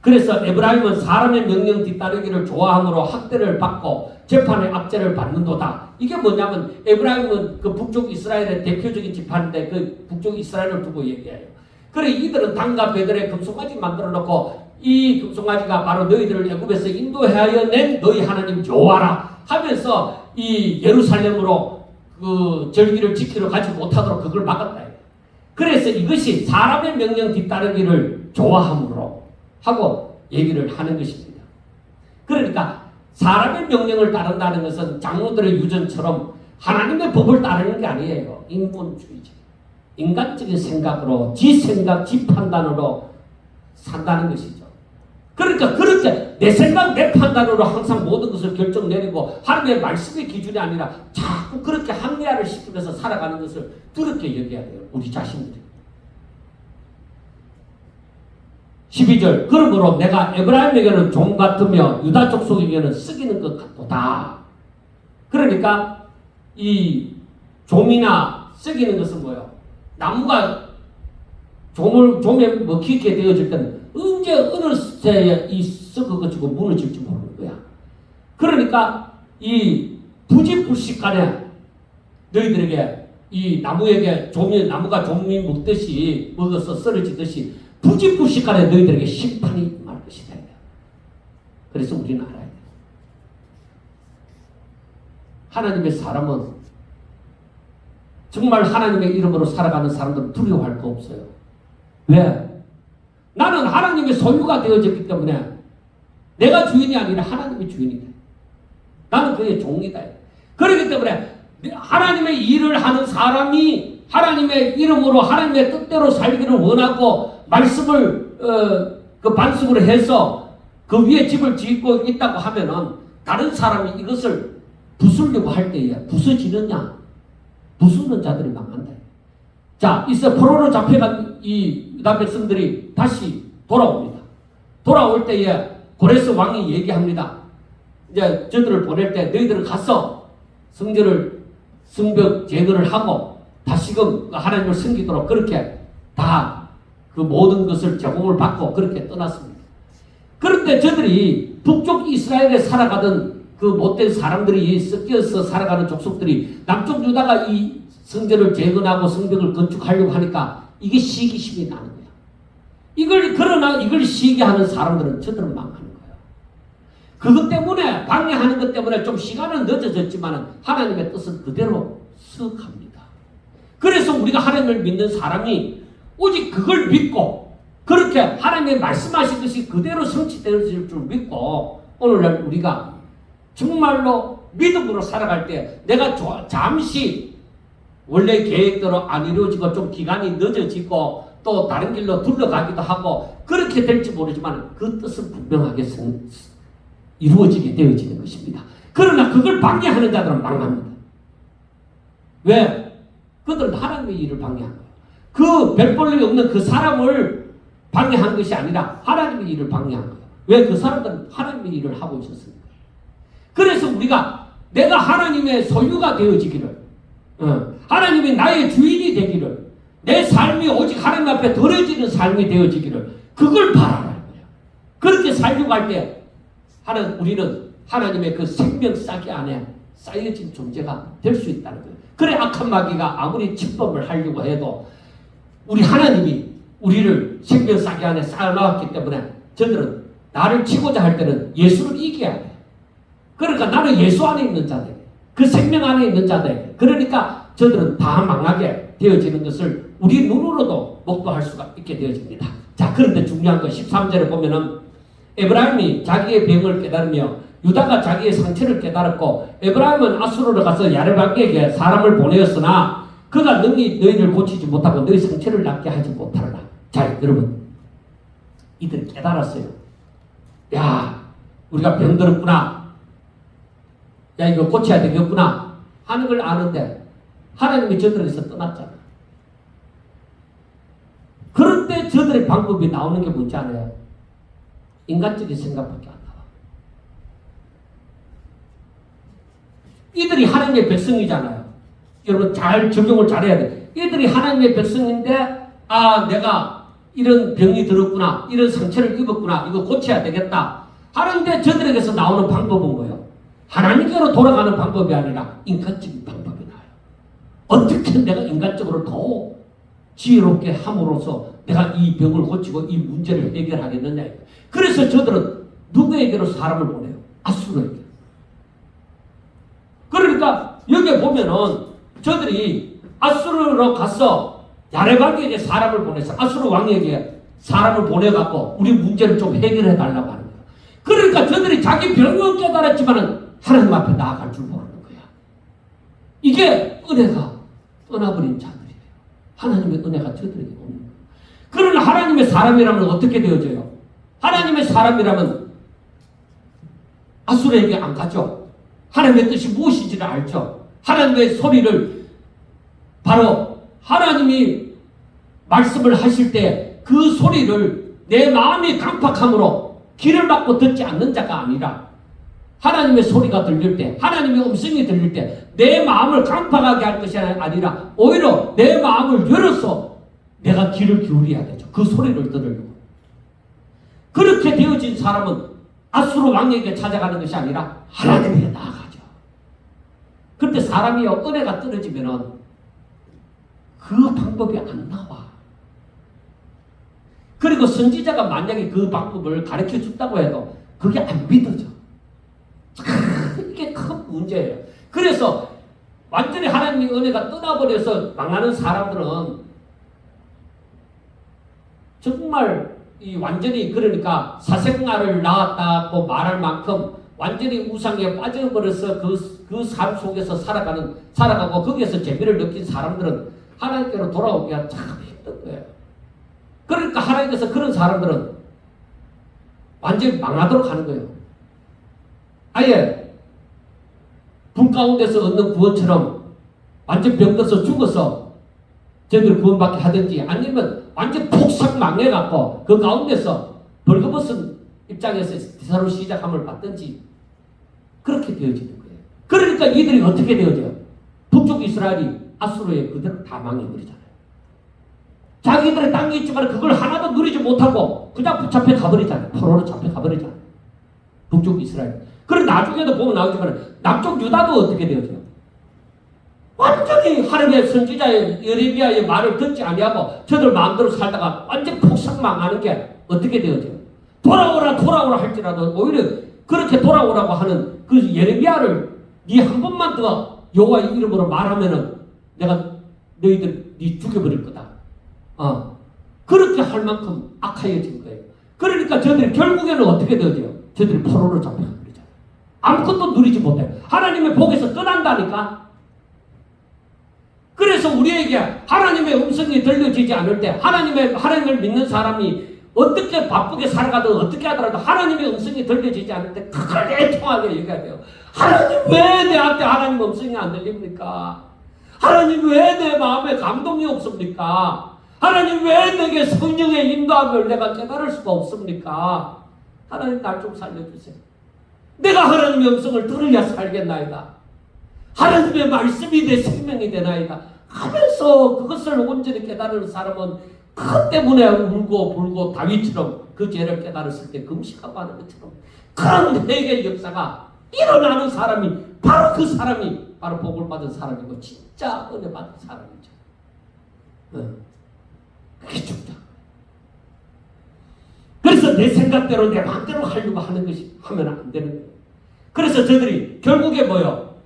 그래서 에브라임은 사람의 명령 뒤따르기를 좋아함으로 학대를 받고 재판의 압제를 받는도다. 이게 뭐냐면 에브라임은 그 북쪽 이스라엘의 대표적인 지파인데 그 북쪽 이스라엘을 두고 얘기해요. 그래 이들은 당과 베들의 금송아지 만들어 놓고 이 금송아지가 바로 너희들을 애굽에서 인도하여 낸 너희 하나님 여호와라 하면서 이 예루살렘으로 그 절기를 지키러 가지 못하도록 그걸 막았다. 그래서 이것이 사람의 명령 뒤따르기를 좋아함으로 하고 얘기를 하는 것입니다. 그러니까 사람의 명령을 따른다는 것은 장로들의 유전처럼 하나님의 법을 따르는 게 아니에요. 인본주의적, 인간적인 생각으로 지 생각, 지 판단으로 산다는 것이죠. 그러니까 그렇게 내 생각, 내 판단으로 항상 모든 것을 결정 내리고 하나님의 말씀의 기준이 아니라 자꾸 그렇게 합리화를 시키면서 살아가는 것을 두렵게 여겨야 돼요. 우리 자신들이. 12절 그러므로 내가 에브라임에게는 종 같으며 유다 족속에게는 썩이는 것 같도다. 그러니까 이 종이나 썩이는 것은 뭐예요? 나무가 종에 먹히게 되어질 때는 언제 어느 새에 이 썩어가지고 무너질지 모르는 거야. 그러니까 이 부지불식간에 너희들에게 이 나무에게 나무가 종이 먹듯이 먹어서 썰어지듯이 부지불식간에 너희들에게 심판이 임할 것이다. 그래서 우리는 알아야 돼. 하나님의 사람은 정말 하나님의 이름으로 살아가는 사람들은 두려워할 거 없어요. 왜? 나는 하나님의 소유가 되어졌기 때문에 내가 주인이 아니라 하나님이 주인이다. 나는 그의 종이다. 그렇기 때문에 하나님의 일을 하는 사람이 하나님의 이름으로 하나님의 뜻대로 살기를 원하고 말씀을 그 반석으로 해서 그 위에 집을 짓고 있다고 하면은 다른 사람이 이것을 부수려고 할 때에 부서지느냐? 부수는 자들이 망한다. 자, 이제 포로로 잡혀간 이 유다 백성들이 다시 돌아옵니다. 돌아올 때에 고레스 왕이 얘기합니다. 이제 저들을 보낼 때 너희들은 가서 성벽 제거를 하고 다시금 하나님을 섬기도록 그렇게 다 그 모든 것을 제공을 받고 그렇게 떠났습니다. 그런데 저들이 북쪽 이스라엘에 살아가던 그 못된 사람들이 섞여서 살아가는 족속들이 남쪽 유다가 이 성전을 재건하고 성벽을 건축하려고 하니까 이게 시기심이 나는 거야. 그러나 이걸 시기하는 사람들은 저들은 망하는 거야. 그것 때문에 방해하는 것 때문에 좀 시간은 늦어졌지만 하나님의 뜻은 그대로 수억합니다. 그래서 우리가 하나님을 믿는 사람이 오직 그걸 믿고 그렇게 하나님의 말씀하신 것이 그대로 성취되어질 줄 믿고 오늘날 우리가 정말로 믿음으로 살아갈 때 내가 잠시 원래 계획대로 안 이루어지고 좀 기간이 늦어지고 또 다른 길로 둘러가기도 하고 그렇게 될지 모르지만 그 뜻은 분명하게 이루어지게 되어지는 것입니다. 그러나 그걸 방해하는 자들은 망합니다. 왜? 그들은 하나님의 일을 방해한 거예요. 그 별볼이 없는 그 사람을 방해한 것이 아니라 하나님의 일을 방해한 거예요. 왜? 그 사람들은 하나님의 일을 하고 있었습니다. 그래서 우리가 내가 하나님의 소유가 되어지기를 하나님이 나의 주인이 되기를 내 삶이 오직 하나님 앞에 드려지는 삶이 되어지기를 그걸 바라는 거예요. 그렇게 살려고 할 때 우리는 하나님의 그 생명 싹이 안에 쌓여진 존재가 될 수 있다는 거예요. 그래 악한 마귀가 아무리 침범을 하려고 해도 우리 하나님이 우리를 생명 싹이 안에 쌓아놨기 때문에 저들은 나를 치고자 할 때는 예수를 이겨야 돼. 그러니까 나는 예수 안에 있는 자들, 그 생명 안에 있는 자들, 그러니까 저들은 다 망하게 되어지는 것을 우리 눈으로도 목도할 수가 있게 되어집니다. 자, 그런데 중요한 건 13절에 보면은 에브라임이 자기의 병을 깨달으며 유다가 자기의 상처를 깨달았고 에브라임은 아수르로 가서 야레방에게 사람을 보내었으나 그가 능히 너희를 고치지 못하고 너희 상처를 낫게 하지 못하리라. 자, 여러분, 이들이 깨달았어요. 야, 우리가 병들었구나. 야, 이거 고쳐야 되겠구나 하는 걸 아는데 하나님이 저들에서 떠났잖아. 그런데 저들의 방법이 나오는 게 뭔지 알아요? 인간적인 생각밖에 안 나와. 이들이 하나님의 백성이잖아요. 여러분 잘 적용을 잘해야 돼. 이들이 하나님의 백성인데 내가 이런 병이 들었구나, 이런 상처를 입었구나, 이거 고쳐야 되겠다 하는데 저들에게서 나오는 방법은 뭐예요? 하나님께로 돌아가는 방법이 아니라 인간적인 방법이 나와요. 어떻게 내가 인간적으로 더 지혜롭게 함으로써 내가 이 병을 고치고 이 문제를 해결하겠느냐. 그래서 저들은 누구에게로 사람을 보내요? 아수르에게. 그러니까 여기 보면은 저들이 아수르로 가서 야레방에게 사람을 보내서 아수르 왕에게 사람을 보내갖고 우리 문제를 좀 해결해 달라고 하는 거야. 그러니까 저들이 자기 병은 깨달았지만은 하나님 앞에 나아갈 줄 모르는 거야. 이게 은혜가 떠나버린 자들이에요. 하나님의 은혜가 저들에게 오는 거예요. 그러나 하나님의 사람이라면 어떻게 되어져요? 하나님의 사람이라면 아수르에게 안 가죠. 하나님의 뜻이 무엇인지를 알죠. 하나님의 소리를 바로 하나님이 말씀을 하실 때 그 소리를 내 마음이 강팍함으로 귀를 막고 듣지 않는 자가 아니라 하나님의 소리가 들릴 때, 하나님의 음성이 들릴 때 내 마음을 강팍하게 할 것이 아니라 오히려 내 마음을 열어서 내가 귀를 기울여야 되죠. 그 소리를 들으려고. 그렇게 되어진 사람은 아수르 왕에게 찾아가는 것이 아니라 하나님에게 나아가죠. 그런데 사람이요, 은혜가 떨어지면은 그 방법이 안 나와. 그리고 선지자가 만약에 그 방법을 가르쳐 준다고 해도 그게 안 믿어져. 이게 큰 문제예요. 그래서 완전히 하나님의 은혜가 떠나버려서 망하는 사람들은 정말 이 완전히 그러니까 사생아를 낳았다고 말할 만큼 완전히 우상에 빠져버려서 그 삶 속에서 살아가고 거기에서 재미를 느낀 사람들은 하나님께로 돌아오기가 참 힘든 거예요. 그러니까 하나님께서 그런 사람들은 완전히 망하도록 하는 거예요. 아예 불 가운데서 얻는 구원처럼 완전 병들어서 죽어서 저들 구원받게 하든지 아니면 완전 폭삭 망해갖고 그 가운데서 벌거벗은 입장에서 새로 시작함을 받든지 그렇게 되어지는 거예요. 그러니까 이들이 어떻게 되어져요? 북쪽 이스라엘이 아수르에 그대로 다 망해버리잖아요. 자기들의 땅이 있지만 그걸 하나도 누리지 못하고 그냥 잡혀 가버리잖아요. 포로로 잡혀 가버리잖아요. 북쪽 이스라엘. 그리고 나중에도 보면 나오지만 남쪽 유다도 어떻게 되어져요? 완전히 하나님의 선지자의 예레미야의 말을 듣지 아니하고 저들 마음대로 살다가 완전 폭삭 망하는 게 어떻게 되어져요? 돌아오라 할지라도 오히려 그렇게 돌아오라고 하는 그 예레미야를 네 한 번만 더 여호와의 이름으로 말하면은 내가 너희들 네 죽여버릴 거다. 그렇게 할 만큼 악하여진 거예요. 그러니까 저들이 결국에는 어떻게 되어져요? 저들이 포로로 잡혀버리잖아요. 아무것도 누리지 못해요. 하나님의 복에서 떠난다니까. 그래서 우리에게 하나님의 음성이 들려지지 않을 때 하나님을 믿는 사람이 어떻게 바쁘게 살아가든 어떻게 하더라도 하나님의 음성이 들려지지 않을 때 그걸 애통하게 얘기해야 돼요. 하나님 왜 내한테 하나님 음성이 안 들립니까? 하나님 왜 내 마음에 감동이 없습니까? 하나님 왜 내게 성령의 인도함을 내가 깨달을 수가 없습니까? 하나님 날 좀 살려주세요. 내가 하나님의 음성을 들어야 살겠나이다. 하나님의 말씀이 내 생명이 되나이다 하면서 그것을 온전히 깨달은 사람은 그것 때문에 울고 불고 다윗처럼 그 죄를 깨달았을 때 금식하고 하는 것처럼 그런 회개의 역사가 일어나는 사람이 바로 그 사람이 바로 복을 받은 사람이고 진짜 은혜 받은 사람이죠. 그게 중요한 거예요. 그래서 내 생각대로 내 마음대로 하려고 하는 것이 하면 안 되는 거예요. 그래서 저들이 결국에 뭐요?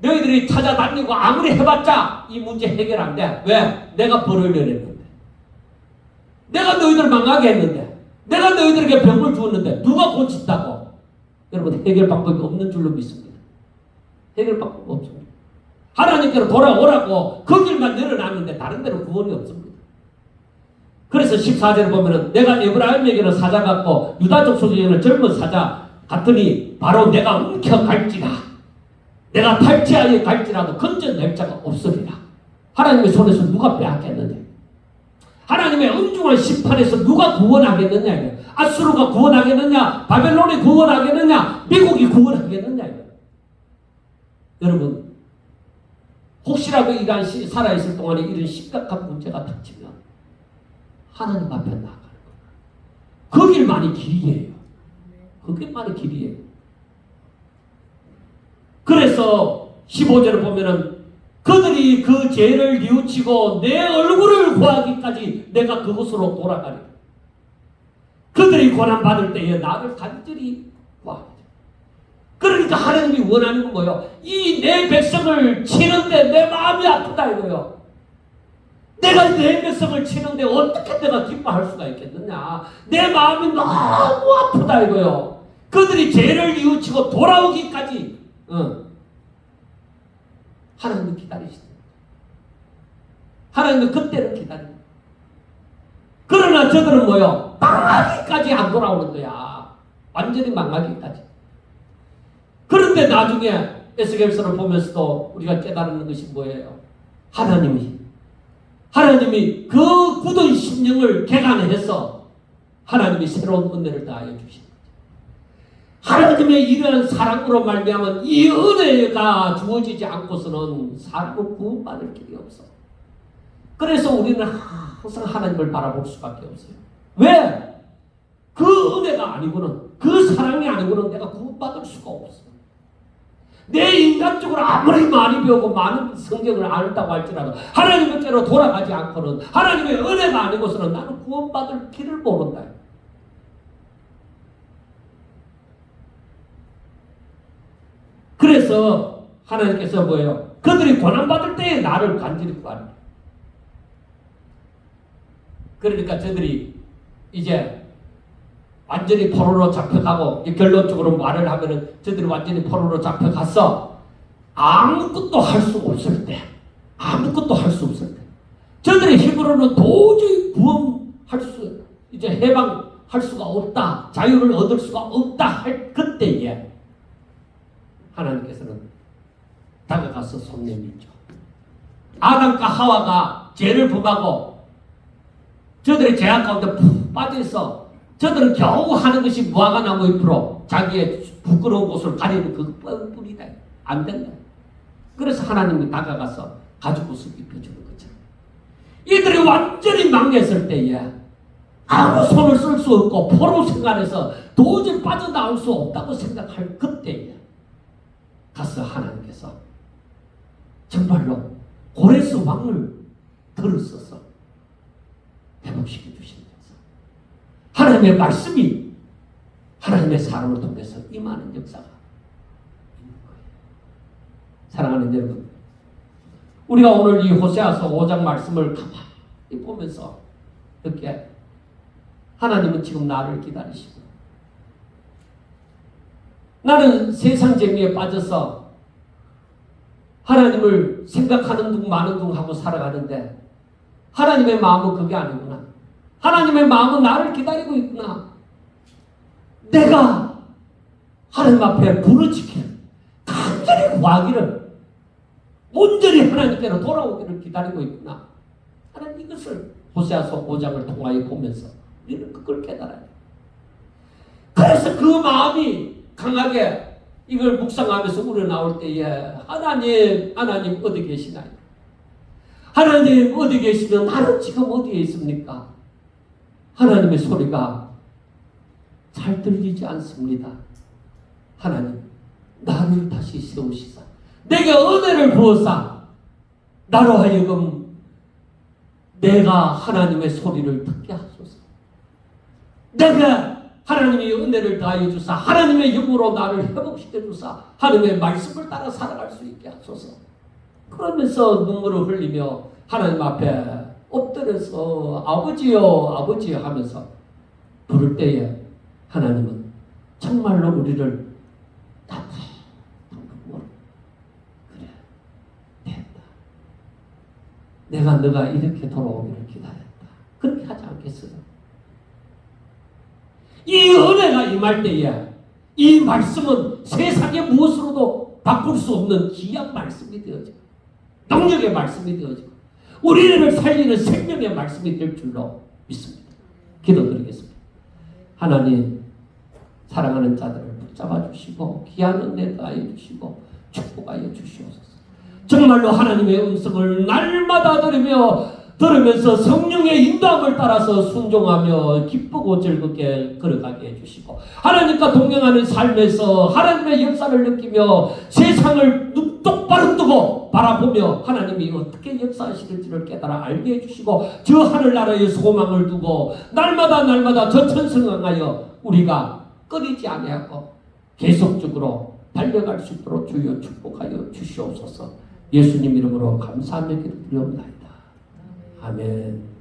너희들이 찾아다니고 아무리 해봤자 이 문제 해결 안 돼. 왜? 내가 벌을 내렸는데, 내가 너희들 망하게 했는데, 내가 너희들에게 병을 주었는데 누가 고친다고? 여러분, 해결 방법이 없는 줄로 믿습니다. 해결 방법이 없습니다. 하나님께로 돌아오라고 그 길만 늘어났는데 다른 데로 구원이 없습니다. 그래서 14절을 보면은 내가 에브라임에게는 사자 같고 유다족 속에는 젊은 사자 같으니 바로 내가 움켜갈지라, 내가 탈취하여 갈지라도 건져낼 자가 없으리라. 하나님의 손에서 누가 빼앗겠느냐? 하나님의 엄중한 심판에서 누가 구원하겠느냐? 아수르가 구원하겠느냐? 바벨론이 구원하겠느냐? 미국이 구원하겠느냐? 여러분, 혹시라도 이러한 살아있을 동안에 이런 심각한 문제가 닥치면 하나님 앞에 나아가는 거예요. 그 길만이 길이에요. 그 길만이 길이에요. 그래서 15절을 보면은 그들이 그 죄를 뉘우치고 내 얼굴을 구하기까지 내가 그곳으로 돌아가리. 그들이 고난받을 때에 나를 간절히 구하리라. 그러니까 하나님이 원하는 건 뭐예요? 이 내 백성을 치는데 내 마음이 아프다 이거예요. 내가 내 백성을 치는데 어떻게 내가 기뻐할 수가 있겠느냐? 내 마음이 너무 아프다 이거예요. 그들이 죄를 뉘우치고 돌아오기까지 하나님은 기다리시는 거예요. 하나님은 그때를 기다립니다. 그러나 저들은 뭐예요? 망하기까지 안 돌아오는 거야. 완전히 망하기까지. 그런데 나중에 에스겔서를 보면서도 우리가 깨달는 것이 뭐예요? 하나님이 그 굳은 심령을 개간해서 하나님이 새로운 은혜를 다하여 주신 거죠. 하나님의 이러한 사랑으로 말미암은 이 은혜가 주어지지 않고서는 사람을 구원받을 길이 없어. 그래서 우리는 항상 하나님을 바라볼 수밖에 없어요. 왜? 그 은혜가 아니고는, 그 사랑이 아니고는 내가 구원받을 수가 없어. 내 인간적으로 아무리 많이 배우고 많은 성경을 알다고 할지라도 하나님께로 돌아가지 않고는, 하나님의 은혜가 아니고서는 나는 구원받을 길을 모른다. 그래서 하나님께서 뭐예요? 그들이 고난받을 때에 나를 간절히 구하라. 그러니까 저들이 이제 완전히 포로로 잡혀가고, 결론적으로 말을 하면은 저들이 완전히 포로로 잡혀가서 아무것도 할 수 없을 때, 저들의 힘으로는 도저히 구원할 수, 이제 해방할 수가 없다, 자유를 얻을 수가 없다 할 그때에 하나님께서는 다가가서 손 내밀죠. 아담과 하와가 죄를 범하고 저들의 죄악 가운데 푹 빠져있어 저들은 겨우 하는 것이 무화과나무 잎으로 자기의 부끄러운 곳을 가리는 그뿐이다. 안 된다. 그래서 하나님이 다가가서 가죽 옷을 입혀주는 거죠. 이들이 완전히 망했을 때에 아무 손을 쓸 수 없고 포로 생활에서 도저히 빠져나올 수 없다고 생각할 그때에 가서 하나님께서 정말로 고레스 왕을 들었어서 회복시켜 주신 거예요. 하나님의 말씀이 하나님의 사람을 통해서 임하는 역사가 있는 거예요. 사랑하는 여러분, 우리가 오늘 이 호세아서 5장 말씀을 가만히 보면서 이렇게 하나님은 지금 나를 기다리시고, 나는 세상 재미에 빠져서 하나님을 생각하는 둥 마는 둥 하고 살아가는데 하나님의 마음은 그게 아니구나. 하나님의 마음은 나를 기다리고 있구나. 내가 하나님 앞에 부르짖기를, 간절히 구하기를, 온전히 하나님께로 돌아오기를 기다리고 있구나. 하나님 이것을 호세아서 5장을 통하여 보면서 우리는 그걸 깨달아요. 그래서 그 마음이 강하게 이걸 묵상하면서 우러나올 때에 하나님 어디 계시나요? 하나님 어디 계시면 나는 지금 어디에 있습니까? 하나님의 소리가 잘 들리지 않습니다. 하나님, 나를 다시 세우시사 내게 은혜를 부어사 나로 하여금 내가 하나님의 소리를 듣게 하소서. 내가 하나님의 은혜를 더하여 주사 하나님의 영으로 나를 회복시켜 주사 하나님의 말씀을 따라 살아갈 수 있게 하소서. 그러면서 눈물을 흘리며 하나님 앞에 엎드려서 아버지요 아버지요 하면서 부를 때에 하나님은 정말로 우리를 그래 됐다. 내가 너가 이렇게 돌아오기를 기다렸다. 그렇게 하지 않겠어요? 이 은혜가 임할 때에 이 말씀은 세상의 무엇으로도 바꿀 수 없는 귀한 말씀이 되어지고 능력의 말씀이 되어지고 우리를 살리는 생명의 말씀이 될 줄로 믿습니다. 기도드리겠습니다. 하나님 사랑하는 자들을 붙잡아 주시고 귀한 은혜 더하여 주시고 축복하여 주시옵소서. 정말로 하나님의 음성을 날마다 들으면서 성령의 인도함을 따라서 순종하며 기쁘고 즐겁게 걸어가게 해주시고 하나님과 동행하는 삶에서 하나님의 역사를 느끼며 세상을 눈 똑바로 뜨고 바라보며 하나님이 어떻게 역사하시는지를 깨달아 알게 해주시고 저 하늘나라에 소망을 두고 날마다 전천성하여 우리가 끊이지 아니하고 계속적으로 달려갈 수 있도록 주여 축복하여 주시옵소서. 예수님 이름으로 감사하며 기도드리옵나이다. 아멘.